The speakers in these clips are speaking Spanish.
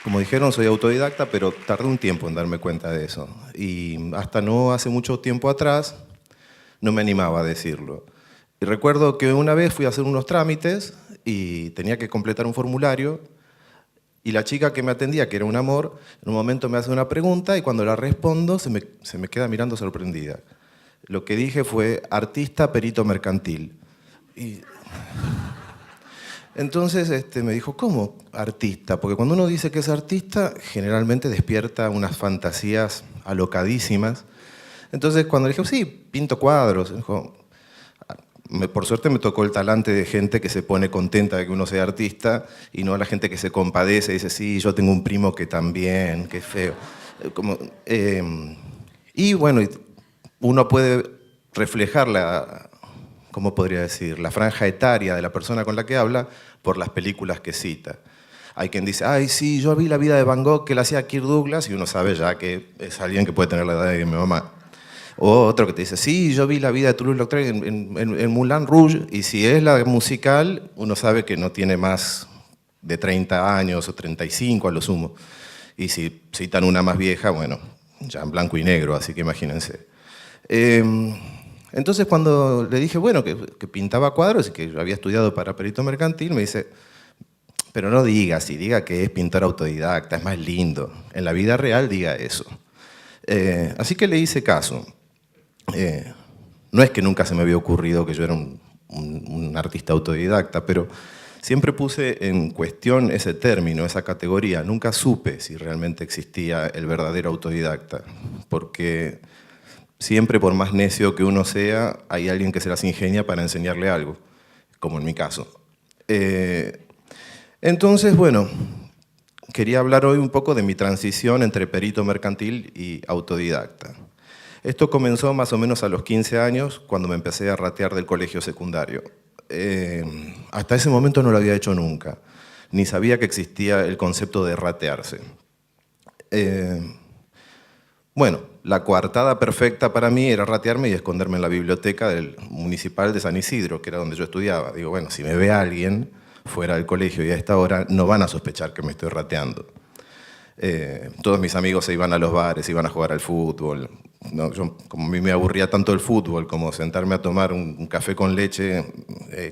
Como dijeron, soy autodidacta, pero tardé un tiempo en darme cuenta de eso. Y hasta no hace mucho tiempo atrás no me animaba a decirlo. Y recuerdo que una vez fui a hacer unos trámites y tenía que completar un formulario y la chica que me atendía, que era un amor, en un momento me hace una pregunta y cuando la respondo se me queda mirando sorprendida. Lo que dije fue artista perito mercantil. Y entonces me dijo, ¿cómo artista? Porque cuando uno dice que es artista, generalmente despierta unas fantasías alocadísimas. Entonces cuando le dije, sí, pinto cuadros, me dijo, por suerte me tocó el talante de gente que se pone contenta de que uno sea artista y no la gente que se compadece y dice, sí, yo tengo un primo que también, qué feo. Como, y bueno, uno puede reflejar la, ¿cómo podría decir?, la franja etaria de la persona con la que habla por las películas que cita. Hay quien dice, ay, sí, yo vi la vida de Van Gogh que la hacía Kirk Douglas y uno sabe ya que es alguien que puede tener la edad de mi mamá. O otro que te dice, sí, yo vi la vida de Toulouse-Lautrec en Moulin Rouge y si es la musical, uno sabe que no tiene más de 30 años o 35 a lo sumo. Y si citan una más vieja, bueno, ya en blanco y negro, así que imagínense. Entonces cuando le dije, bueno, que pintaba cuadros y que yo había estudiado para perito mercantil, me dice, pero no diga así, diga que es pintor autodidacta, es más lindo. En la vida real diga eso. Así que le hice caso. No es que nunca se me había ocurrido que yo era un artista autodidacta, pero siempre puse en cuestión ese término, esa categoría. Nunca supe si realmente existía el verdadero autodidacta, porque siempre, por más necio que uno sea, hay alguien que se las ingenia para enseñarle algo, como en mi caso. Entonces, bueno, quería hablar hoy un poco de mi transición entre perito mercantil y autodidacta. Esto comenzó más o menos a los 15 años, cuando me empecé a ratear del colegio secundario. Hasta ese momento no lo había hecho nunca, ni sabía que existía el concepto de ratearse. Bueno, la coartada perfecta para mí era ratearme y esconderme en la biblioteca del municipal de San Isidro, que era donde yo estudiaba. Digo, bueno, si me ve alguien fuera del colegio y a esta hora, no van a sospechar que me estoy rateando. Todos mis amigos se iban a los bares, iban a jugar al fútbol. No, yo, como a mí me aburría tanto el fútbol como sentarme a tomar un café con leche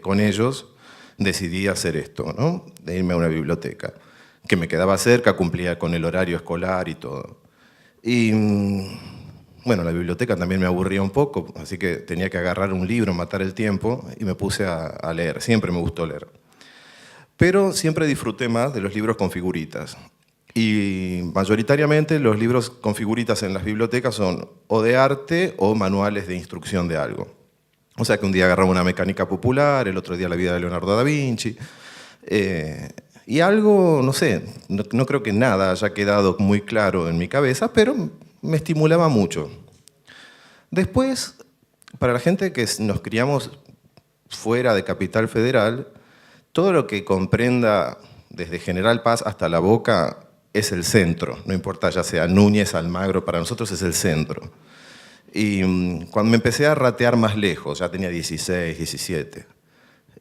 con ellos, decidí hacer esto, ¿no? De irme a una biblioteca, que me quedaba cerca, cumplía con el horario escolar y todo. Y bueno, la biblioteca también me aburría un poco, así que tenía que agarrar un libro, matar el tiempo, y me puse a leer. Siempre me gustó leer. Pero siempre disfruté más de los libros con figuritas. Y mayoritariamente los libros con figuritas en las bibliotecas son o de arte o manuales de instrucción de algo. O sea que un día agarraba una mecánica popular, el otro día la vida de Leonardo da Vinci. Y algo, no sé, no creo que nada haya quedado muy claro en mi cabeza, pero me estimulaba mucho. Después, para la gente que nos criamos fuera de Capital Federal, todo lo que comprenda desde General Paz hasta La Boca es el centro, no importa ya sea Núñez, Almagro, para nosotros es el centro. Y cuando me empecé a ratear más lejos, ya tenía 16, 17,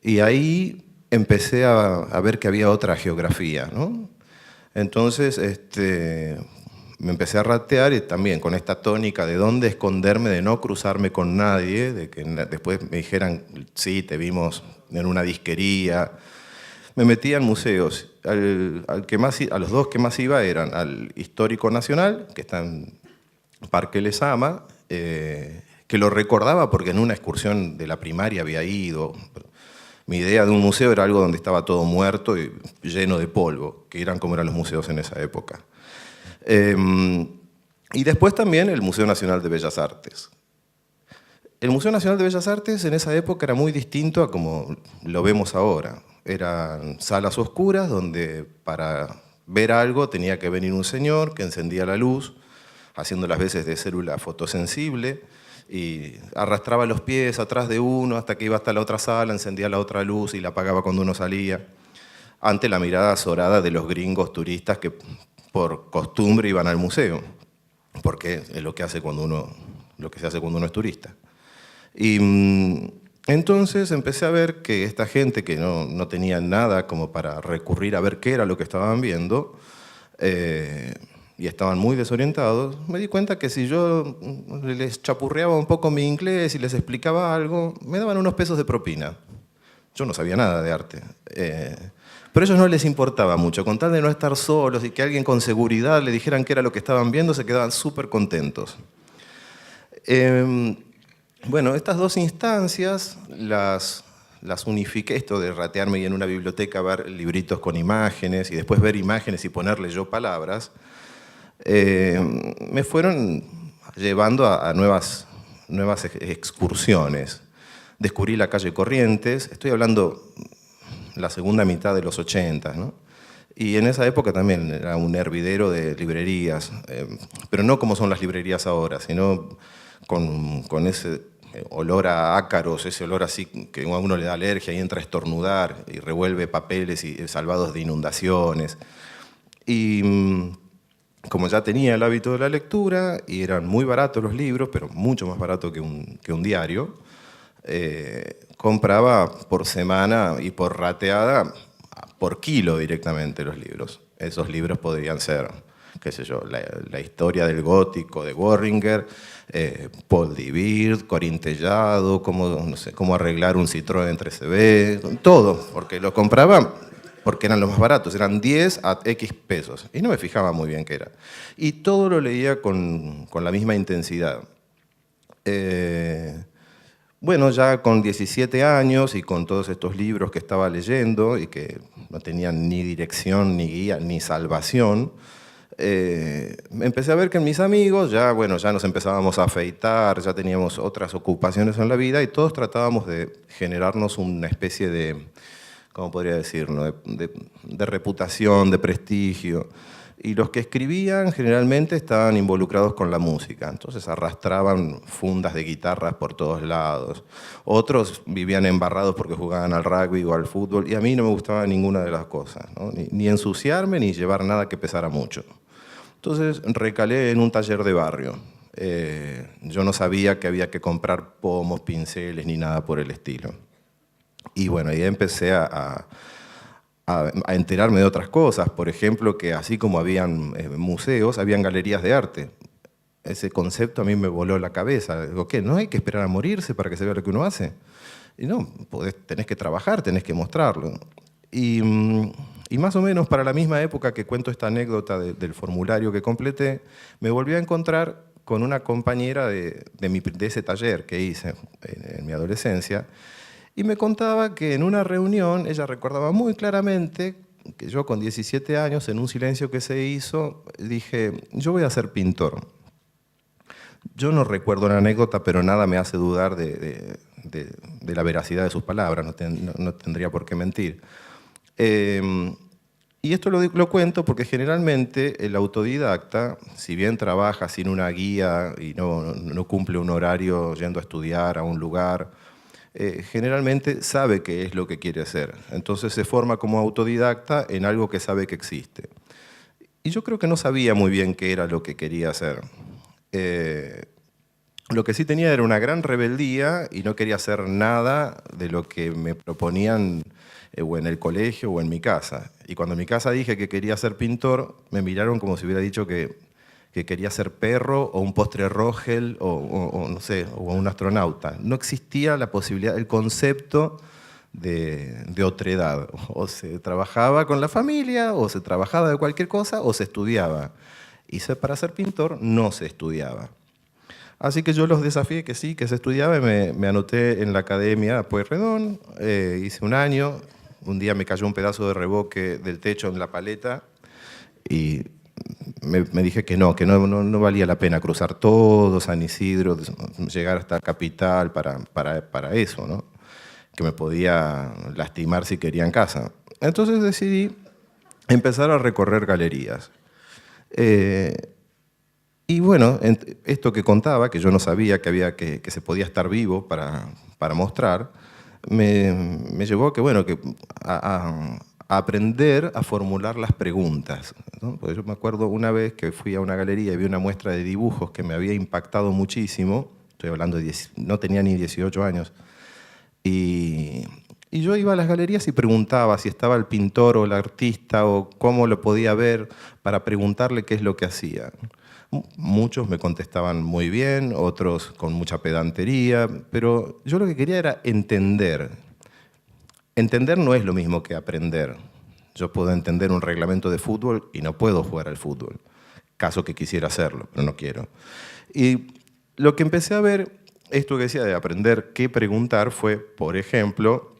y ahí empecé a ver que había otra geografía, ¿no? Entonces me empecé a ratear y también con esta tónica de dónde esconderme, de no cruzarme con nadie, de que después me dijeran, sí, te vimos en una disquería. Me metía en museos. A los dos que más iba eran al Histórico Nacional, que está en Parque Lezama, que lo recordaba porque en una excursión de la primaria había ido. Mi idea de un museo era algo donde estaba todo muerto y lleno de polvo, que eran como eran los museos en esa época. Y después también el Museo Nacional de Bellas Artes. El Museo Nacional de Bellas Artes en esa época era muy distinto a como lo vemos ahora. Eran salas oscuras donde para ver algo tenía que venir un señor que encendía la luz, haciendo las veces de célula fotosensible, y arrastraba los pies atrás de uno hasta que iba hasta la otra sala, encendía la otra luz y la apagaba cuando uno salía, ante la mirada azorada de los gringos turistas que por costumbre iban al museo, porque es lo que se hace cuando uno es turista. Y entonces empecé a ver que esta gente que no tenía nada como para recurrir a ver qué era lo que estaban viendo, y estaban muy desorientados, me di cuenta que si yo les chapurreaba un poco mi inglés y les explicaba algo, me daban unos pesos de propina. Yo no sabía nada de arte. Pero a ellos no les importaba mucho. Con tal de no estar solos y que alguien con seguridad le dijeran qué era lo que estaban viendo, se quedaban súper contentos. Bueno, estas dos instancias las unifiqué, esto de ratearme y en una biblioteca ver libritos con imágenes y después ver imágenes y ponerle yo palabras, me fueron llevando a nuevas excursiones. Descubrí la calle Corrientes, estoy hablando la segunda mitad de los 80, ¿no? Y en esa época también era un hervidero de librerías, pero no como son las librerías ahora, sino con ese olor a ácaros, ese olor así que a uno le da alergia y entra a estornudar y revuelve papeles y salvados de inundaciones. Y como ya tenía el hábito de la lectura y eran muy baratos los libros, pero mucho más barato que un diario, compraba por semana y por rateada, por kilo directamente los libros. Esos libros podrían ser, qué sé yo, la historia del gótico de Worringer, Paul Divir, Corintellado, no sé, cómo arreglar un Citroën 13B, todo, porque lo compraba porque eran los más baratos, eran 10 a X pesos, y no me fijaba muy bien qué era. Y todo lo leía con la misma intensidad. Bueno, ya con 17 años y con todos estos libros que estaba leyendo y que no tenían ni dirección, ni guía, ni salvación, empecé a ver que mis amigos ya nos empezábamos a afeitar, ya teníamos otras ocupaciones en la vida y todos tratábamos de generarnos una especie de, ¿cómo podría decirlo?, de reputación, de prestigio. Y los que escribían generalmente estaban involucrados con la música, entonces arrastraban fundas de guitarras por todos lados. Otros vivían embarrados porque jugaban al rugby o al fútbol, y a mí no me gustaba ninguna de las cosas, ¿no? Ni ensuciarme ni llevar nada que pesara mucho. Entonces recalé en un taller de barrio. Yo no sabía que había que comprar pomos, pinceles ni nada por el estilo. Y bueno, ahí empecé a enterarme de otras cosas. Por ejemplo, que así como habían museos, habían galerías de arte. Ese concepto a mí me voló la cabeza. Digo, ¿qué? ¿No hay que esperar a morirse para que se vea lo que uno hace? Y no, tenés que trabajar, tenés que mostrarlo. Y más o menos para la misma época que cuento esta anécdota del formulario que completé, me volví a encontrar con una compañera de ese taller que hice en mi adolescencia, y me contaba que en una reunión ella recordaba muy claramente que yo con 17 años, en un silencio que se hizo, dije, yo voy a ser pintor. Yo no recuerdo la anécdota, pero nada me hace dudar de la veracidad de sus palabras, no tendría por qué mentir. Y esto lo cuento porque generalmente el autodidacta, si bien trabaja sin una guía y no cumple un horario yendo a estudiar a un lugar, generalmente sabe qué es lo que quiere hacer. Entonces se forma como autodidacta en algo que sabe que existe. Y yo creo que no sabía muy bien qué era lo que quería hacer. Lo que sí tenía era una gran rebeldía y no quería hacer nada de lo que me proponían o en el colegio o en mi casa. Y cuando en mi casa dije que quería ser pintor, me miraron como si hubiera dicho que quería ser perro o un postre Rogel o no sé, o un astronauta. No existía la posibilidad, el concepto de otredad. O se trabajaba con la familia, o se trabajaba de cualquier cosa, o se estudiaba. Y para ser pintor no se estudiaba. Así que yo los desafié que sí, que se estudiaba, y me anoté en la academia Pueyrredón, hice un año, un día me cayó un pedazo de reboque del techo en la paleta y me dije que no valía la pena cruzar todo San Isidro, llegar hasta Capital para eso, ¿no? Que me podía lastimar si quería en casa. Entonces decidí empezar a recorrer galerías. Y bueno, esto que contaba, que yo no sabía que se podía estar vivo para mostrar, me llevó a aprender a formular las preguntas, ¿no? Porque yo me acuerdo una vez que fui a una galería y vi una muestra de dibujos que me había impactado muchísimo, estoy hablando no tenía ni 18 años, y Y yo iba a las galerías y preguntaba si estaba el pintor o el artista o cómo lo podía ver para preguntarle qué es lo que hacía. Muchos me contestaban muy bien, otros con mucha pedantería, pero yo lo que quería era entender. Entender no es lo mismo que aprender. Yo puedo entender un reglamento de fútbol y no puedo jugar al fútbol, caso que quisiera hacerlo, pero no quiero. Y lo que empecé a ver, esto que decía de aprender qué preguntar, fue, por ejemplo,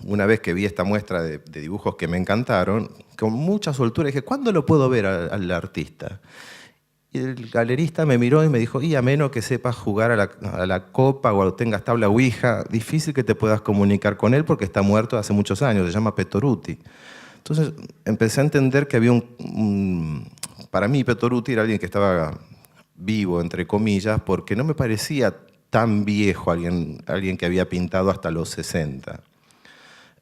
una vez que vi esta muestra de dibujos que me encantaron, con mucha soltura dije, ¿cuándo lo puedo ver al artista? Y el galerista me miró y me dijo, y a menos que sepas jugar a la copa o tengas tabla ouija, difícil que te puedas comunicar con él porque está muerto hace muchos años, se llama Petoruti. Entonces empecé a entender que había para mí Petoruti era alguien que estaba vivo, entre comillas, porque no me parecía tan viejo alguien que había pintado hasta los 60.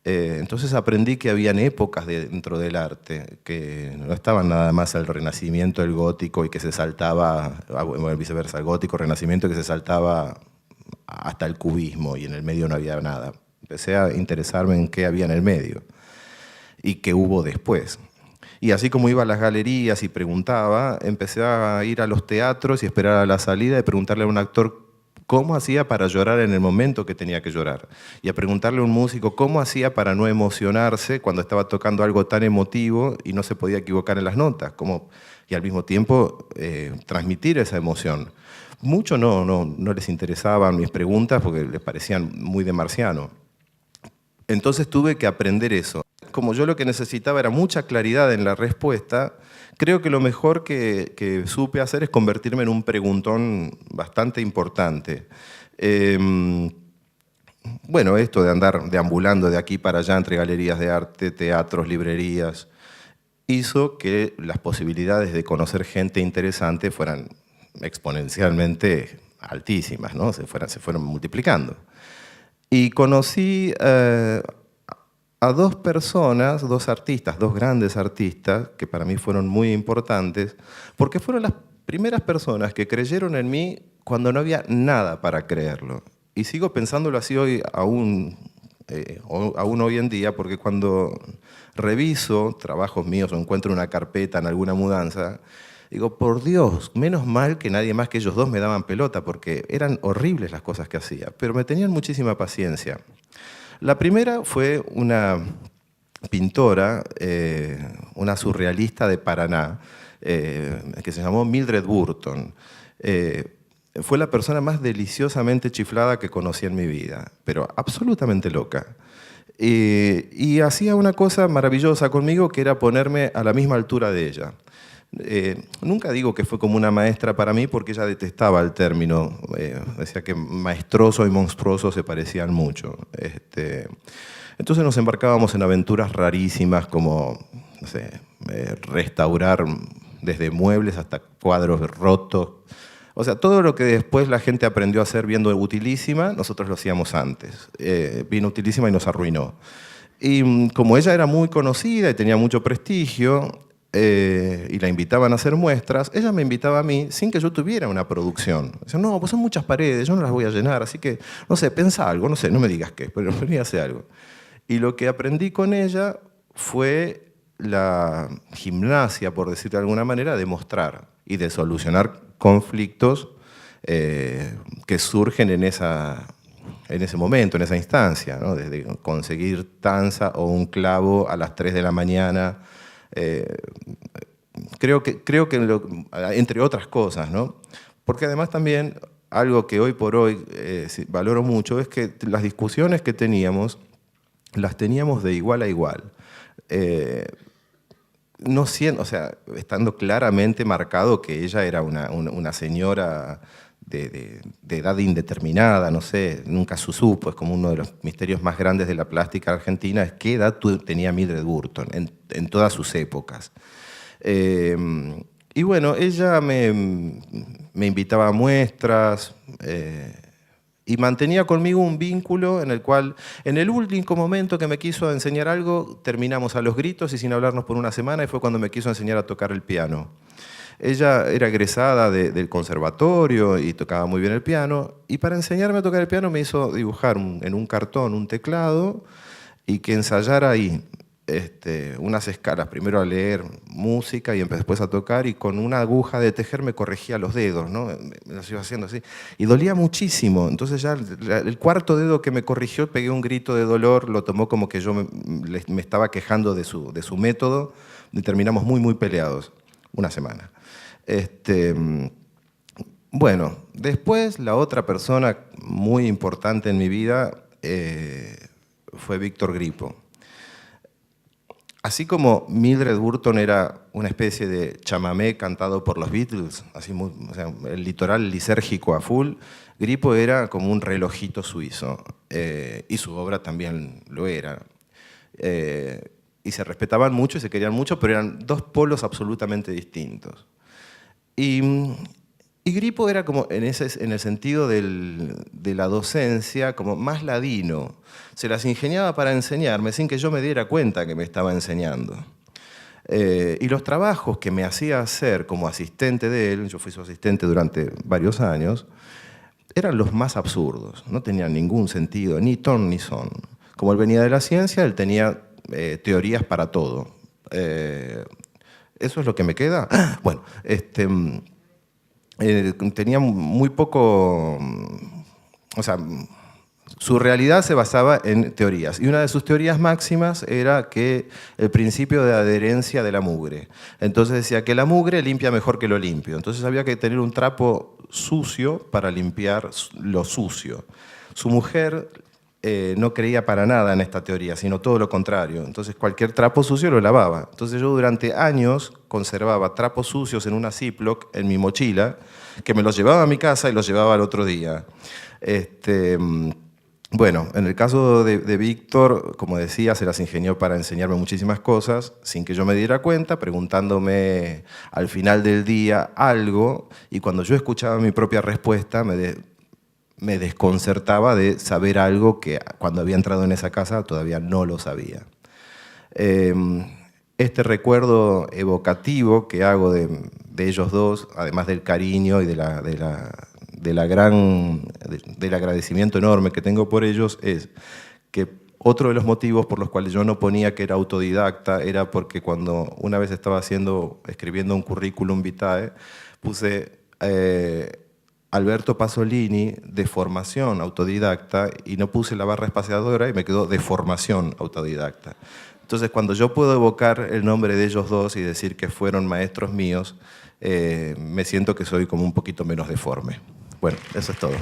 Entonces aprendí que habían épocas dentro del arte, que no estaban nada más el Renacimiento, el Gótico, y que se saltaba, bueno, viceversa, el Gótico, Renacimiento, que se saltaba hasta el Cubismo, y en el medio no había nada. Empecé a interesarme en qué había en el medio y qué hubo después. Y así como iba a las galerías y preguntaba, empecé a ir a los teatros y esperar a la salida y preguntarle a un actor cómo hacía para llorar en el momento que tenía que llorar. Y a preguntarle a un músico cómo hacía para no emocionarse cuando estaba tocando algo tan emotivo y no se podía equivocar en las notas. Y al mismo tiempo transmitir esa emoción. Mucho no les interesaban mis preguntas porque les parecían muy de marciano. Entonces tuve que aprender eso. Como yo lo que necesitaba era mucha claridad en la respuesta, creo que lo mejor que supe hacer es convertirme en un preguntón bastante importante. Bueno, esto de andar deambulando de aquí para allá entre galerías de arte, teatros, librerías, hizo que las posibilidades de conocer gente interesante fueran exponencialmente altísimas, ¿no? Se fueron multiplicando. Y conocí a dos personas, dos artistas, dos grandes artistas, que para mí fueron muy importantes, porque fueron las primeras personas que creyeron en mí cuando no había nada para creerlo. Y sigo pensándolo así hoy, aún hoy en día, porque cuando reviso trabajos míos o encuentro una carpeta en alguna mudanza, digo, por Dios, menos mal que nadie más que ellos dos me daban pelota, porque eran horribles las cosas que hacía, pero me tenían muchísima paciencia. La primera fue una pintora, una surrealista de Paraná, que se llamó Mildred Burton. Fue la persona más deliciosamente chiflada que conocí en mi vida, pero absolutamente loca. Y hacía una cosa maravillosa conmigo, que era ponerme a la misma altura de ella. Nunca digo que fue como una maestra para mí, porque ella detestaba el término. Decía que maestroso y monstruoso se parecían mucho. Entonces nos embarcábamos en aventuras rarísimas, como, no sé, restaurar desde muebles hasta cuadros rotos. O sea, todo lo que después la gente aprendió a hacer viendo Utilísima, nosotros lo hacíamos antes. Vino Utilísima y nos arruinó. Y como ella era muy conocida y tenía mucho prestigio, y la invitaban a hacer muestras, ella me invitaba a mí sin que yo tuviera una producción. Decía, no, pues son muchas paredes, yo no las voy a llenar, así que, no sé, pensá algo, no sé, no me digas qué, pero vení a hacer algo. Y lo que aprendí con ella fue la gimnasia, por decirlo de alguna manera, de mostrar y de solucionar conflictos que surgen en ese momento, en esa instancia, ¿no? Desde conseguir tanza o un clavo a las 3 de la mañana. Creo que entre otras cosas, ¿no? Porque además también algo que hoy por hoy valoro mucho es que las discusiones que teníamos, las teníamos de igual a igual. No siendo, o sea, estando claramente marcado que ella era una señora de edad indeterminada, no sé, nunca se supo, es como uno de los misterios más grandes de la plástica argentina, es qué edad tenía Mildred Burton en todas sus épocas. Y bueno, ella me invitaba a muestras y mantenía conmigo un vínculo en el cual, en el último momento que me quiso enseñar algo, terminamos a los gritos y sin hablarnos por una semana, y fue cuando me quiso enseñar a tocar el piano. Ella era egresada del conservatorio y tocaba muy bien el piano, y para enseñarme a tocar el piano me hizo dibujar en un cartón un teclado y que ensayara ahí unas escalas, primero a leer música y después a tocar, y con una aguja de tejer me corregía los dedos, ¿no? Me los iba haciendo así, y dolía muchísimo. Entonces ya el cuarto dedo que me corrigió, pegué un grito de dolor, lo tomó como que yo me estaba quejando de su método, y terminamos muy, muy peleados, una semana. Bueno, después la otra persona muy importante en mi vida fue Víctor Gripo. Así como Mildred Burton era una especie de chamamé cantado por los Beatles, así o sea, el litoral lisérgico a full, Gripo era como un relojito suizo, y su obra también lo era. Y se respetaban mucho y se querían mucho, pero eran dos polos absolutamente distintos. Y Gripo era como, en el sentido de la docencia, como más ladino. Se las ingeniaba para enseñarme sin que yo me diera cuenta que me estaba enseñando. Y los trabajos que me hacía hacer como asistente de él, yo fui su asistente durante varios años, eran los más absurdos, no tenían ningún sentido, ni ton ni son. Como él venía de la ciencia, él tenía teorías para todo. ¿Eso es lo que me queda? Bueno, tenía muy poco, o sea, su realidad se basaba en teorías, y una de sus teorías máximas era que el principio de adherencia de la mugre. Entonces decía que la mugre limpia mejor que lo limpio, entonces había que tener un trapo sucio para limpiar lo sucio. Su mujer no creía para nada en esta teoría, sino todo lo contrario. Entonces cualquier trapo sucio lo lavaba. Entonces yo durante años conservaba trapos sucios en una Ziploc en mi mochila, que me los llevaba a mi casa y los llevaba al otro día. Bueno, en el caso de Víctor, como decía, se las ingenió para enseñarme muchísimas cosas, sin que yo me diera cuenta, preguntándome al final del día algo, y cuando yo escuchaba mi propia respuesta, me desconcertaba de saber algo que cuando había entrado en esa casa todavía no lo sabía. Este recuerdo evocativo que hago de ellos dos, además del cariño y del agradecimiento enorme que tengo por ellos, es que otro de los motivos por los cuales yo no ponía que era autodidacta era porque cuando una vez estaba escribiendo un currículum vitae, puse Alberto Pasolini de formación autodidacta y no puse la barra espaciadora y me quedó de formación autodidacta. Entonces, cuando yo puedo evocar el nombre de ellos dos y decir que fueron maestros míos, me siento que soy como un poquito menos deforme. Bueno, eso es todo.